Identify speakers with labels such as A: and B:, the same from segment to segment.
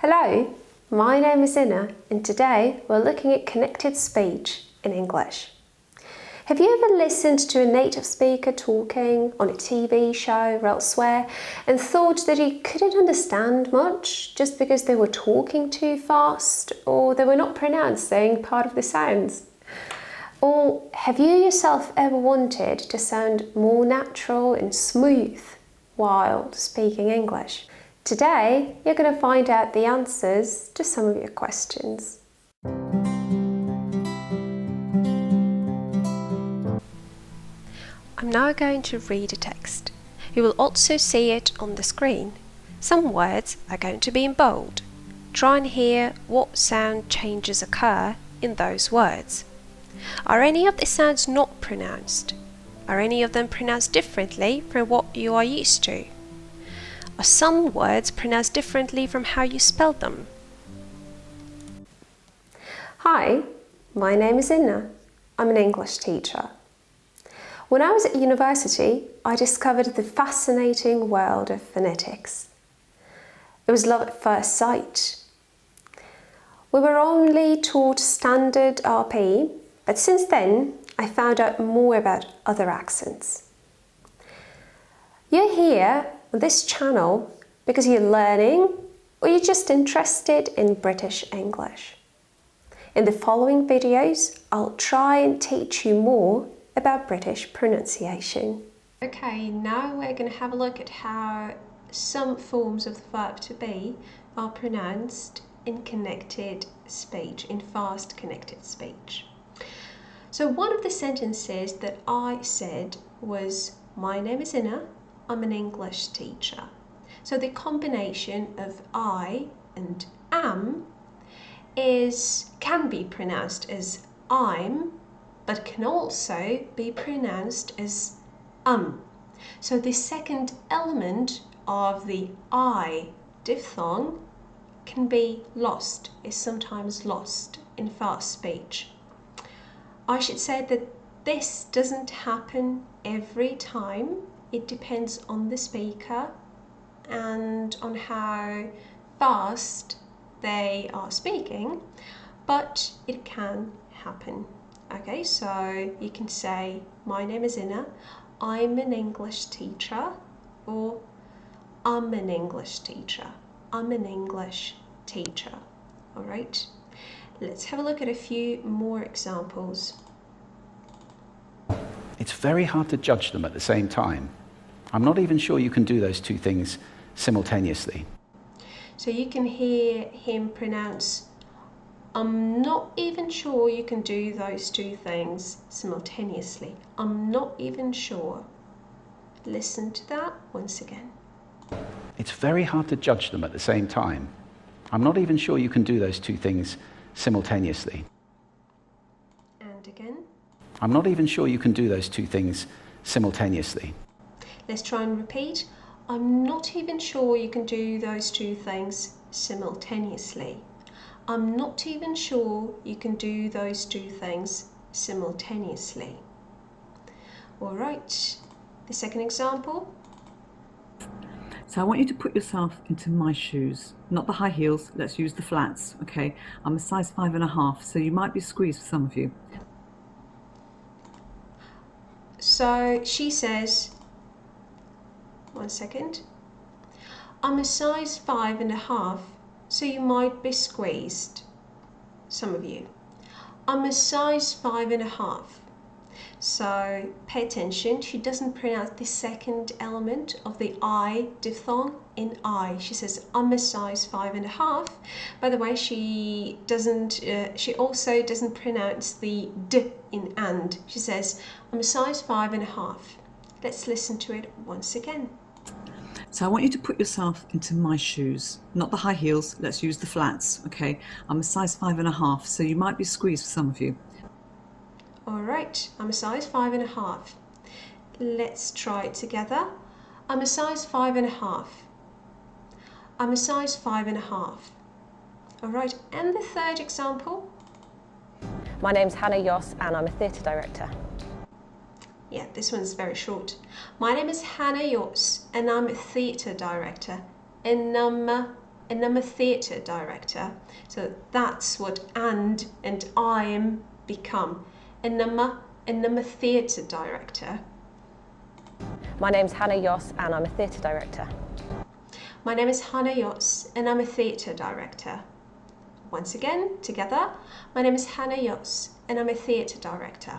A: Hello, my name is Inna and today we're looking at connected speech in English. Have you ever listened to a native speaker talking on a TV show or elsewhere and thought that you couldn't understand much just because they were talking too fast or they were not pronouncing part of the sounds? Or have you yourself ever wanted to sound more natural and smooth while speaking English? Today, you're going to find out the answers to some of your questions. I'm now going to read a text. You will also see it on the screen. Some words are going to be in bold. Try and hear what sound changes occur in those words. Are any of the sounds not pronounced? Are any of them pronounced differently from what you are used to? Are some words pronounced differently from how you spell them? Hi, my name is Inna. I'm an English teacher. When I was at university, I discovered the fascinating world of phonetics. It was love at first sight. We were only taught standard RP, but since then, I found out more about other accents. You're here on this channel because you're learning or you're just interested in British English. In the following videos, I'll try and teach you more about British pronunciation. Okay, now we're going to have a look at how some forms of the verb to be are pronounced in connected speech, in fast connected speech. So one of the sentences that I said was, my name is Inna, I'm an English teacher. So the combination of I and am can be pronounced as I'm, but can also be pronounced as So the second element of the I diphthong can be lost, is sometimes lost in fast speech. I should say that this doesn't happen every time. It depends on the speaker and on how fast they are speaking, but it can happen. Okay, so you can say, my name is Inna, I'm an English teacher, or I'm an English teacher, I'm an English teacher. All right, let's have a look at a few more examples.
B: It's very hard to judge them at the same time. I'm not even sure you can do those two things simultaneously.
A: So you can hear him pronounce, I'm not even sure you can do those two things simultaneously. I'm not even sure. Listen to that once again.
B: It's very hard to judge them at the same time. I'm not even sure you can do those two things simultaneously.
A: And again.
B: I'm not even sure you can do those two things simultaneously.
A: Let's try and repeat. I'm not even sure you can do those two things simultaneously. I'm not even sure you can do those two things simultaneously. All right, the second example.
C: So I want you to put yourself into my shoes, not the high heels, let's use the flats, okay? I'm a size 5.5, so you might be squeezed for some of you.
A: So she says, one second, I'm a size 5.5, so you might be squeezed, some of you. I'm a size 5.5. So pay attention, she doesn't pronounce the second element of the I diphthong in I. She says, I'm a size 5.5. By the way, she also doesn't pronounce the D in and. She says, I'm a size 5.5. Let's listen to it once again.
C: So I want you to put yourself into my shoes, not the high heels, let's use the flats, okay? I'm a size 5.5, so you might be squeezed for some of you.
A: All right, I'm a size 5.5. Let's try it together. I'm a size 5.5. I'm a size 5.5. All right, and the third example.
D: My name's Hannah Yoss and I'm a theatre director.
A: Yeah, this one's very short. My name is Hannah Yoss and I'm a theatre director. And I'm and I'm a theatre director. So that's what and I'm become. And I'm a theatre director.
D: My name's Hannah Yoss and I'm a theatre director.
A: My name is Hannah Yoss and I'm a theatre director. Once again, together. My name is Hannah Yoss and I'm a theatre director.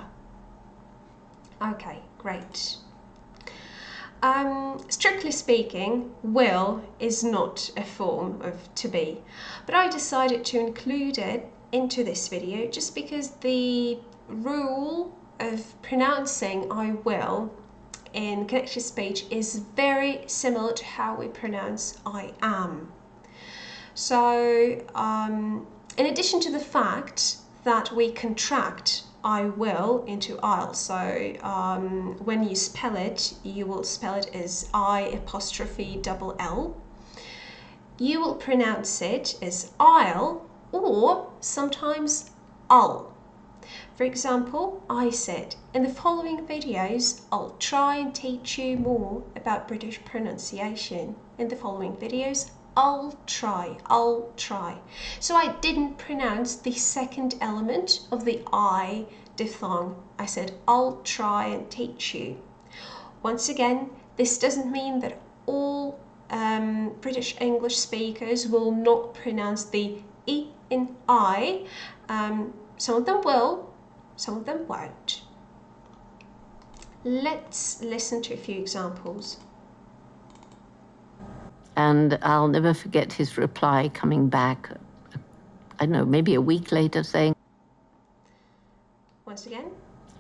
A: Okay, great. Strictly speaking, will is not a form of to be, but I decided to include it into this video just because the rule of pronouncing I will in connected speech is very similar to how we pronounce I am. So in addition to the fact that we contract I will into I'll, so when you spell it, you will spell it as I''L. You will pronounce it as I'll or sometimes I'll. For example, I said, in the following videos, I'll try and teach you more about British pronunciation. In the following videos, I'll try. So I didn't pronounce the second element of the I diphthong. I said, I'll try and teach you. Once again, this doesn't mean that all British English speakers will not pronounce the E in I. Some of them will, some of them won't. Let's listen to a few examples.
E: And I'll never forget his reply coming back, I don't know, maybe a week later saying.
A: Once again.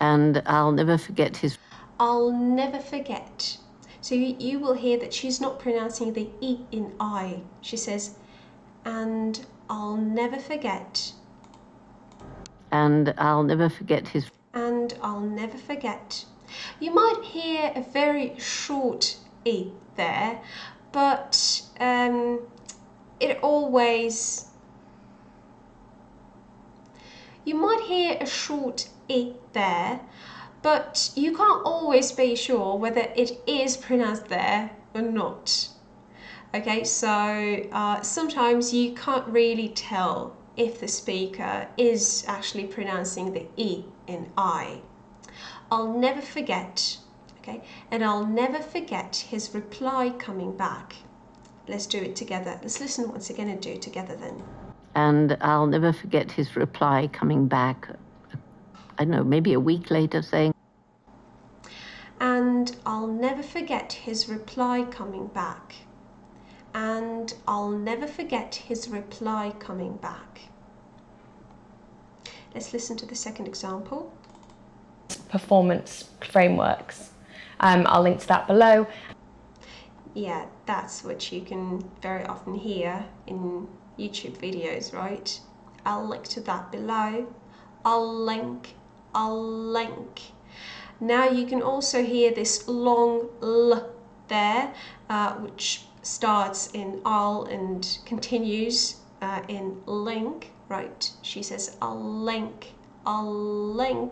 E: And I'll never forget his.
A: I'll never forget. So you will hear that she's not pronouncing the E in I. She says, and I'll never forget.
E: And I'll never forget his.
A: And I'll never forget. You might hear a very short E there, but it always. You might hear a short E there, but you can't always be sure whether it is pronounced there or not. Okay, so sometimes you can't really tell if the speaker is actually pronouncing the E in I. I'll never forget, okay, and I'll never forget his reply coming back. Let's do it together. Let's listen once again and do it together then.
E: And I'll never forget his reply coming back, I don't know, maybe a week later saying.
A: And I'll never forget his reply coming back. And I'll never forget his reply coming back. Let's listen to the second example.
F: Performance frameworks. I'll link to that below.
A: Yeah, that's what you can very often hear in YouTube videos, right? I'll link to that below. I'll link. Now you can also hear this long L there, which starts in I'll and continues in link, right? She says, I'll link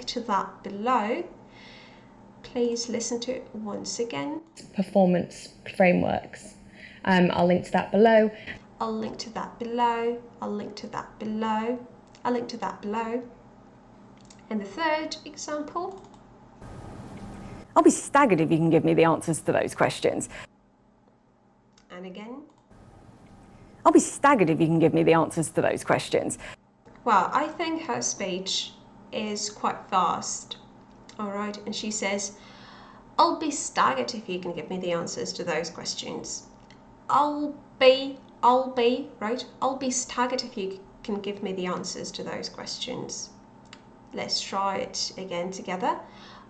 A: to that below. Please listen to it once again.
F: Performance frameworks. I'll link to that below.
A: I'll link to that below. I'll link to that below. I'll link to that below. And the third example.
G: I'll be staggered if you can give me the answers to those questions.
A: And again.
G: I'll be staggered if you can give me the answers to those questions.
A: Well, I think her speech is quite fast. All right, and she says, I'll be staggered if you can give me the answers to those questions. I'll be, right? I'll be staggered if you can give me the answers to those questions. Let's try it again together.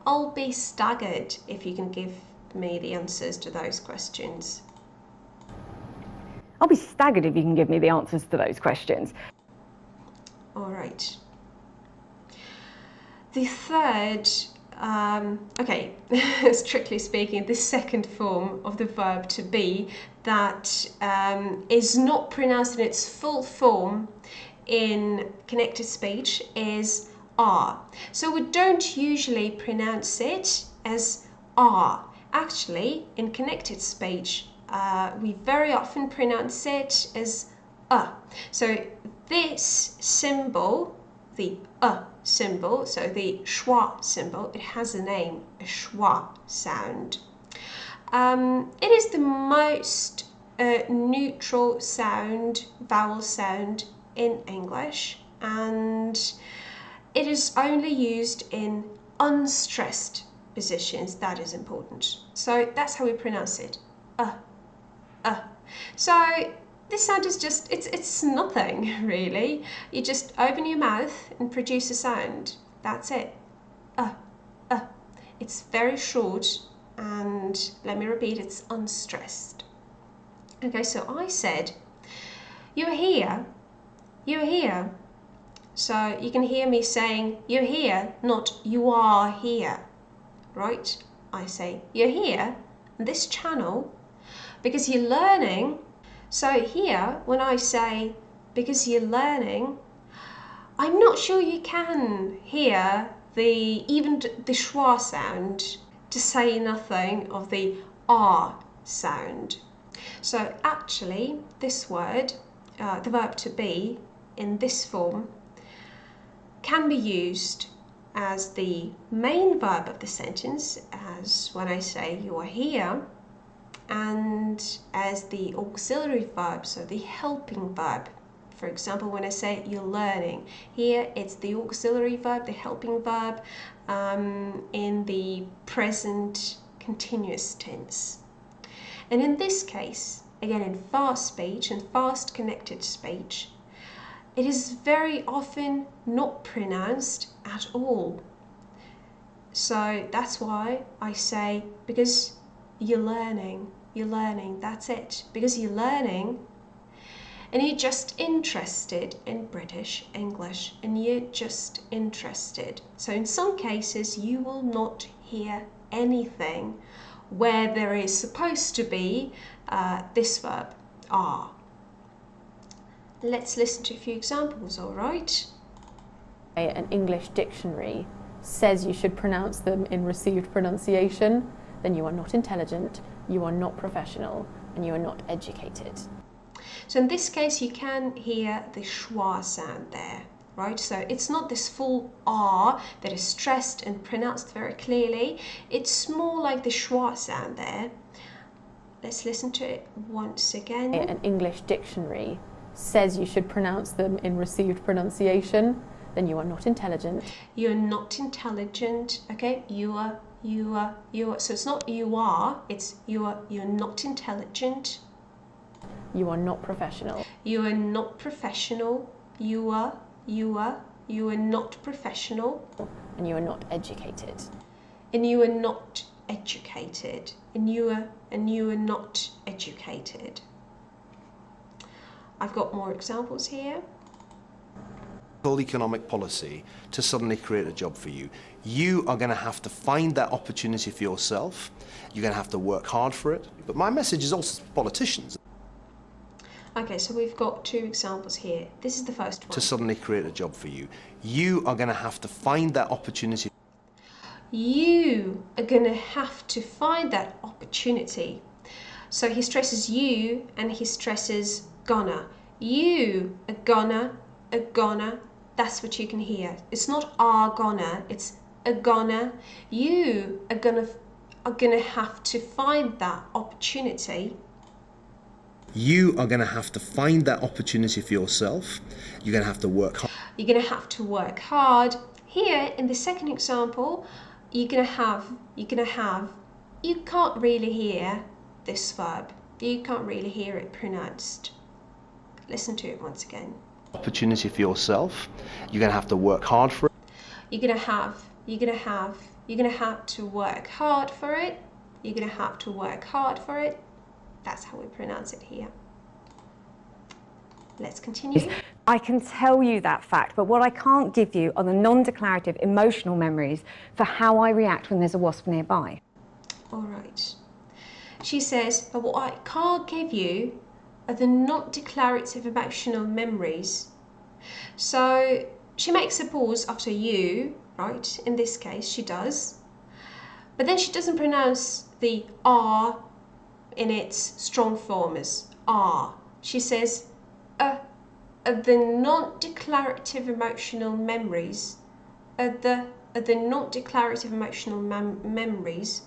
A: I'll be staggered if you can give me the answers to those questions.
G: I'll be staggered if you can give me the answers to those questions.
A: All right. The third, okay, strictly speaking, the second form of the verb to be that is not pronounced in its full form in connected speech is are. So we don't usually pronounce it as are. Actually, in connected speech, we very often pronounce it as So this symbol, the symbol, so the schwa symbol, it has a name, a schwa sound. It is the most neutral sound, vowel sound in English, and it is only used in unstressed positions. That is important. So that's how we pronounce it. So this sound is just, it's nothing really. You just open your mouth and produce a sound. That's it. It's very short, and let me repeat, it's unstressed. Okay, so I said, you're here, you're here. So you can hear me saying, you're here, not you are here, right? I say, you're here, this channel, because you're learning. So here, when I say, because you're learning, I'm not sure you can hear even the schwa sound, to say nothing of the R sound. So actually, this word, the verb to be, in this form, can be used as the main verb of the sentence, as when I say you are here, and as the auxiliary verb, so the helping verb. For example, when I say you're learning, here it's the auxiliary verb, the helping verb, in the present continuous tense. And in this case, again in fast speech and fast connected speech, it is very often not pronounced at all. So that's why I say, because you're learning, that's it. Because you're learning, and you're just interested in British English, and you're just interested. So in some cases, you will not hear anything where there is supposed to be this verb, are. Let's listen to a few examples, all right?
H: An English dictionary says you should pronounce them in received pronunciation, then you are not intelligent, you are not professional, and you are not educated.
A: So in this case, you can hear the schwa sound there, right? So it's not this full R that is stressed and pronounced very clearly. It's more like the schwa sound there. Let's listen to it once again.
H: An English dictionary says you should pronounce them in received pronunciation, then you are not intelligent.
A: You're not intelligent, okay? You are. So it's not you are, it's you are. You're not intelligent.
H: You are not professional.
A: You are not professional. You are not professional.
H: And you are not educated.
A: And you are not educated. And you are not educated. I've got more examples here.
I: Economic policy to suddenly create a job for you. You are going to have to find that opportunity for yourself. You're going to have to work hard for it. But my message is also to politicians.
A: Okay, so we've got two examples here. This is the first one.
I: To suddenly create a job for you. You are going to have to find that opportunity.
A: You are going to have to find that opportunity. So he stresses you and he stresses gonna. You are gonna, that's what you can hear. It's not are gonna, it's a gonna. You are gonna have to find that opportunity.
I: You are going to have to find that opportunity for yourself. You're going to have to work hard.
A: You're going to have to work hard. Here in the second example, you can't really hear this verb. You can't really hear it pronounced. Listen to it once again.
I: Opportunity for yourself. You're going to have to work hard for it.
A: You're going to have to work hard for it. You're going to have to work hard for it. That's how we pronounce it here. Let's continue.
G: I can tell you that fact, but what I can't give you are the non-declarative emotional memories for how I react when there's a wasp nearby.
A: All right. She says, but what I can't give you are the not declarative emotional memories. So she makes a pause after you, right? In this case, she does. But then she doesn't pronounce the R in its strong form as are. She says the non-declarative emotional memories, the non-declarative emotional memories.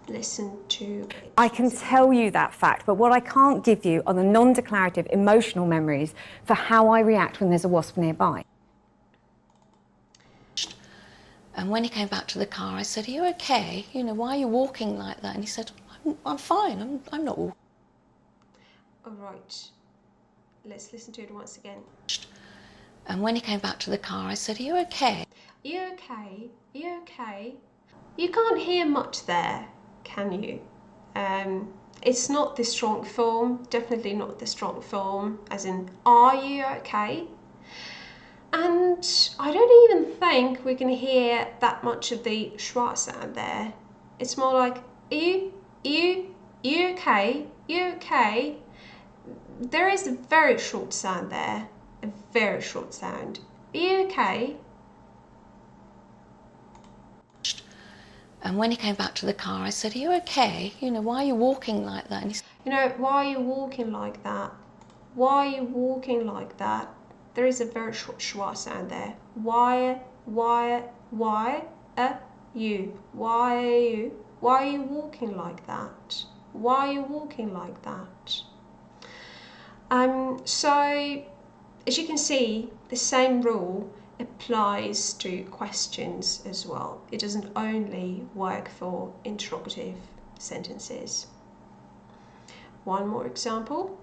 A: Listen to it.
G: I can tell you that fact, but what I can't give you are the non-declarative emotional memories for how I react when there's a wasp nearby.
J: And when he came back to the car, I said, "Are you okay? You know, why are you walking like that?" And he said, I'm fine, I'm not walking.
A: All right, let's listen to it once again.
J: And when he came back to the car, I said, "Are you okay?
A: Are you okay? Are you okay?" You can't hear much there, can you? It's not the strong form, definitely not the strong form, as in, are you okay? And I don't even think we can hear that much of the schwa sound there. It's more like, you okay? You okay? There is a very short sound there, a very short sound. Are you okay?
J: And when he came back to the car, I said, "Are you okay? You know, why are you walking like that?" And he said,
A: You know, why are you walking like that? Why are you walking like that? There is a very short schwa sound there. Why are you? Why are you? Why are you walking like that? Why are you walking like that? So, as you can see, the same rule applies to questions as well. It doesn't only work for interrogative sentences. One more example.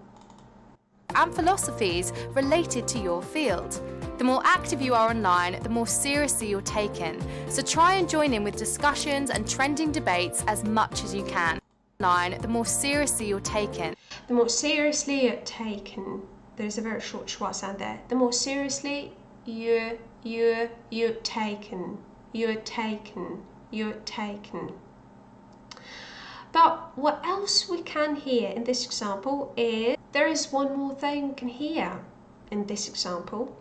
K: And philosophies related to your field. The more active you are online, the more seriously you're taken. So try and join in with discussions and trending debates as much as you can. The more seriously you're taken.
A: The more seriously you're taken. There's a very short schwa sound there. The more seriously you're taken. You're taken. You're taken. But what else we can hear in this example is there is one more thing we can hear in this example.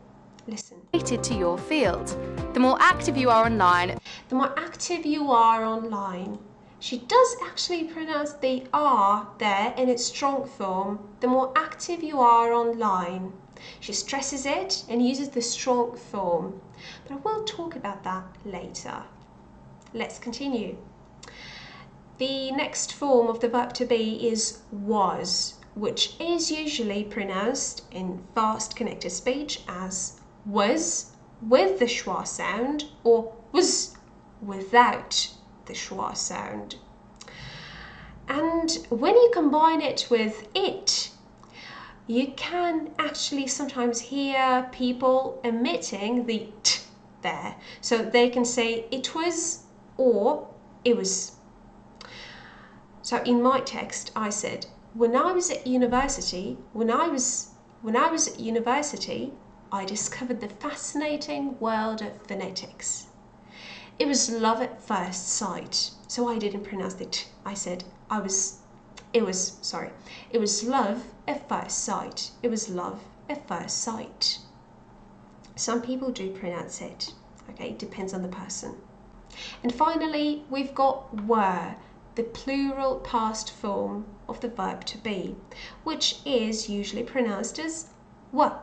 A: Listen.
K: Related to your field. The more active you are online.
A: The more active you are online. She does actually pronounce the R there in its strong form. The more active you are online. She stresses it and uses the strong form. But I will talk about that later. Let's continue. The next form of the verb to be is was, which is usually pronounced in fast connected speech as was with the schwa sound or was without the schwa sound. And when you combine it with it, you can actually sometimes hear people emitting the t there. So they can say it was or it was. So in my text, I said, when I was at university, I discovered the fascinating world of phonetics. It was love at first sight. So I didn't pronounce the t. I said, it was love at first sight. It was love at first sight. Some people do pronounce it. Okay, it depends on the person. And finally, we've got were, the plural past form of the verb to be, which is usually pronounced as were.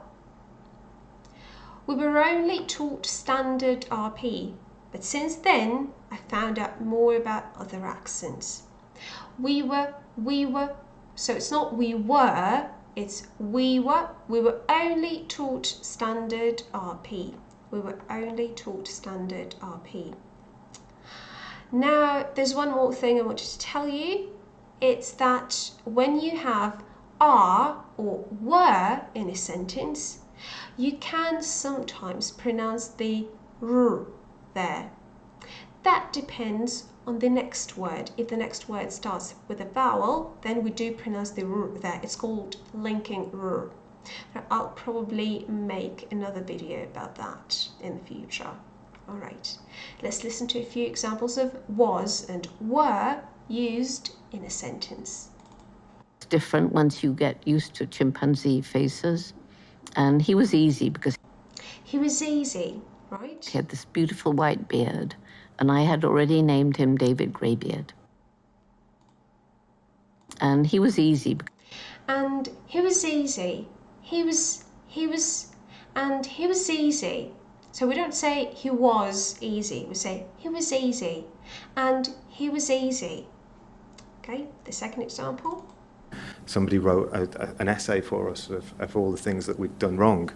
A: We were only taught standard RP, but since then I found out more about other accents. We were, so it's not we were, it's we were only taught standard RP. We were only taught standard RP. Now, there's one more thing I wanted to tell you. It's that when you have are or were in a sentence, you can sometimes pronounce the r there. That depends on the next word. If the next word starts with a vowel, then we do pronounce the r there. It's called linking r. I'll probably make another video about that in the future. All right, let's listen to a few examples of was and were used in a sentence.
E: It's different once you get used to chimpanzee faces. And he was easy because
A: he was easy, right?
E: He had this beautiful white beard, and I had already named him David Greybeard. And he was easy.
A: And he was easy. he was, and he was easy. So we don't say he was easy, we say he was easy, and he was easy. Okay, the second example.
L: Somebody wrote an essay for us of all the things that we'd done wrong,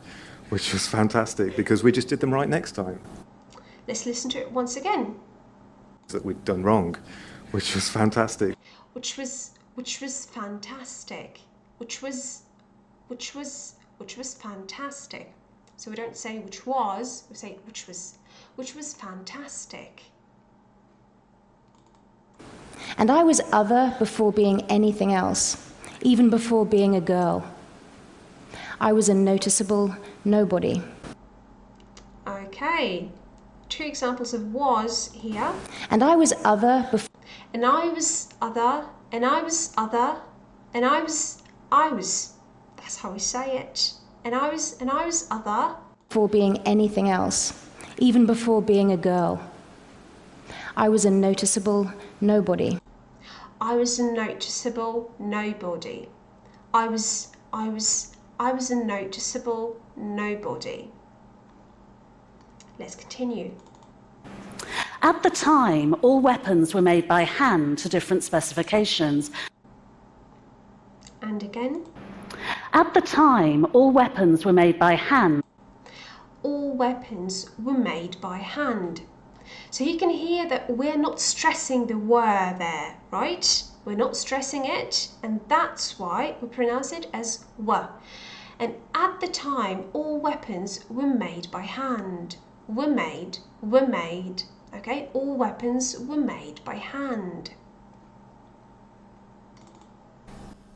L: which was fantastic because we just did them right next time.
A: Let's listen to it once again.
L: That we'd done wrong, which was fantastic.
A: Which was fantastic. Which was fantastic. So we don't say which was, we say which was fantastic.
M: And I was other before being anything else, even before being a girl. I was a noticeable nobody.
A: Okay, 2 examples of was here.
M: And I was other before.
A: And I was other, and I was other, and I was, that's how we say it. And I was other.
M: Before being anything else, even before being a girl. I was a noticeable nobody.
A: I was a noticeable nobody. I was a noticeable nobody. Let's continue.
N: At the time, all weapons were made by hand to different specifications.
A: And again.
N: At the time, all weapons were made by hand.
A: All weapons were made by hand. So you can hear that we're not stressing the were there, right? We're not stressing it, and that's why we pronounce it as were. And at the time, all weapons were made by hand. Were made. Okay, all weapons were made by hand.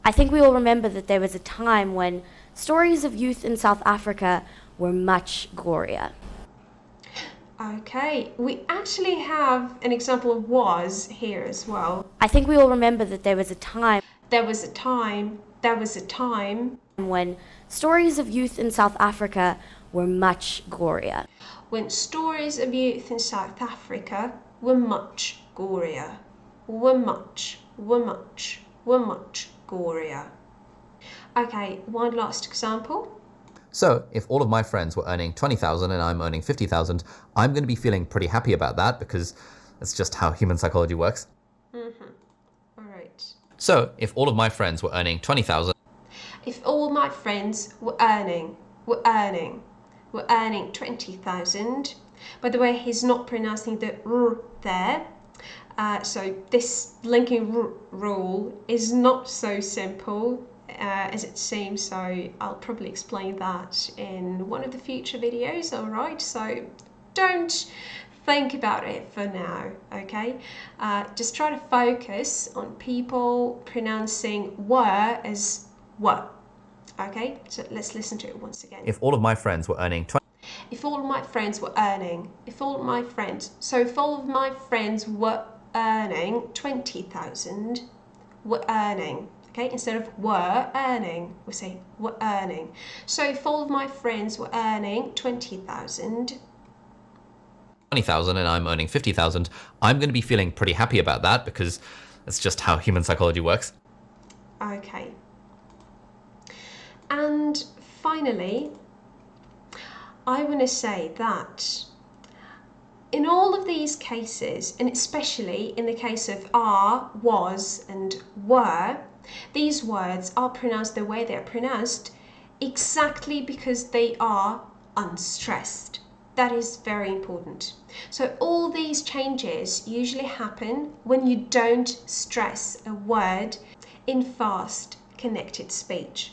O: I think we all remember that there was a time when stories of youth in South Africa were much gorier.
A: Okay, we actually have an example of was here as well.
O: I think we all remember that there was a time.
A: There was a time
O: when stories of youth in South Africa were much gorier.
A: When stories of youth in South Africa were much gorier. Were much gorier. Okay, one last example.
P: So, if all of my friends were earning 20,000 and I'm earning 50,000, I'm going to be feeling pretty happy about that because that's just how human psychology works.
A: All right.
P: So, if all of my friends were earning 20,000,
A: if all my friends were earning 20,000. By the way, he's not pronouncing the r there. So this linking r rule is not so simple as it seems, so I'll probably explain that in one of the future videos, alright? So don't think about it for now, okay? Just try to focus on people pronouncing were as were, okay? So let's listen to it once again.
P: if all of my friends were earning
A: If all of my friends were earning, if all of my friends were earning 20,000, were earning, okay? Instead of were earning, we say were earning. So if all of my friends were earning 20,000
P: and I'm earning 50,000, I'm going to be feeling pretty happy about that because that's just how human psychology works.
A: Okay. And finally, I want to say that in all of these cases, and especially in the case of are, was, and were, these words are pronounced the way they're pronounced exactly because they are unstressed. That is very important. So all these changes usually happen when you don't stress a word in fast connected speech.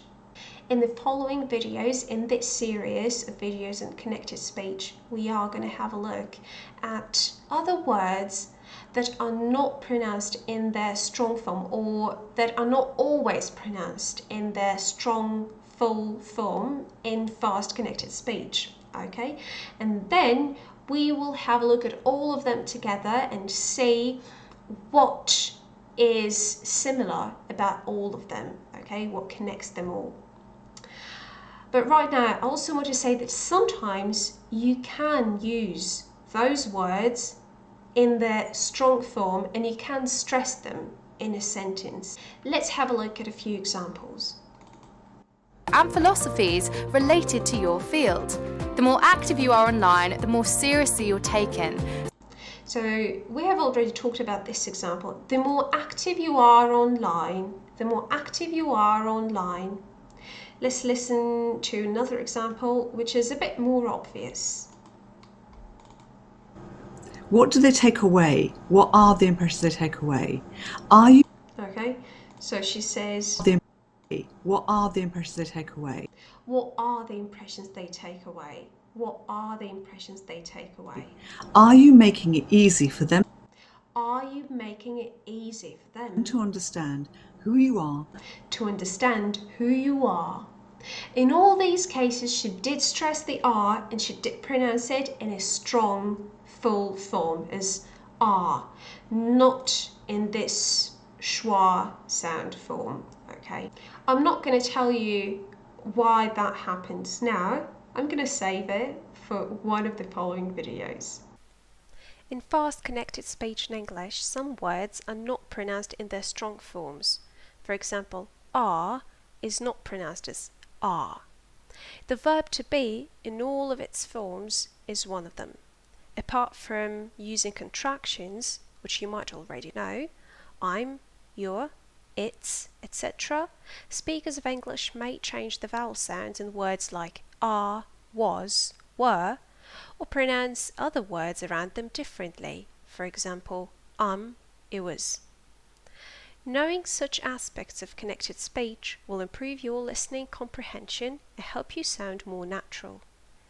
A: In the following videos in this series of videos on connected speech, we are going to have a look at other words that are not pronounced in their strong form, or that are not always pronounced in their strong full form in fast connected speech, okay? And then we will have a look at all of them together and see what is similar about all of them, okay? What connects them all. But right now, I also want to say that sometimes you can use those words in their strong form and you can stress them in a sentence. Let's have a look at a few examples.
K: and philosophies related to your field. The more active you are online, the more seriously you're taken.
A: So we have already talked about this example. The more active you are online, the more active you are online. Let's listen to another example, which is a bit more obvious.
C: What do they take away? What are the impressions they take away? Are you...
A: Okay, so she says...
C: What are the impressions they take away?
A: What are the impressions they take away? What are the impressions they take away?
C: Are you making it easy for them?
A: Are you making it easy for them
C: to understand who you are?
A: To understand who you are. In all these cases, she did stress the R and she did pronounce it in a strong, full form as R, not in this schwa sound form, okay? I'm not going to tell you why that happens now. I'm going to save it for one of the following videos. In fast connected speech in English, some words are not pronounced in their strong forms. For example, R is not pronounced as R. The verb to be in all of its forms is one of them. Apart from using contractions, which you might already know, I'm, you're, it's, etc., speakers of English may change the vowel sounds in words like are, was, were, or pronounce other words around them differently. For example, it was. Knowing such aspects of connected speech will improve your listening comprehension and help you sound more natural.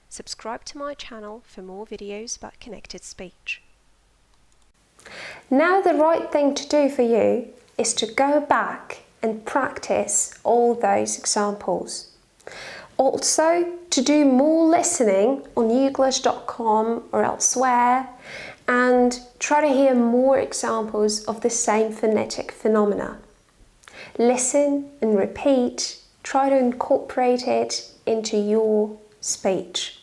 A: Subscribe to my channel for more videos about connected speech. Now the right thing to do for you is to go back and practice all those examples. Also, to do more listening on youglish.com or elsewhere, and try to hear more examples of the same phonetic phenomena. Listen and repeat, try to incorporate it into your speech.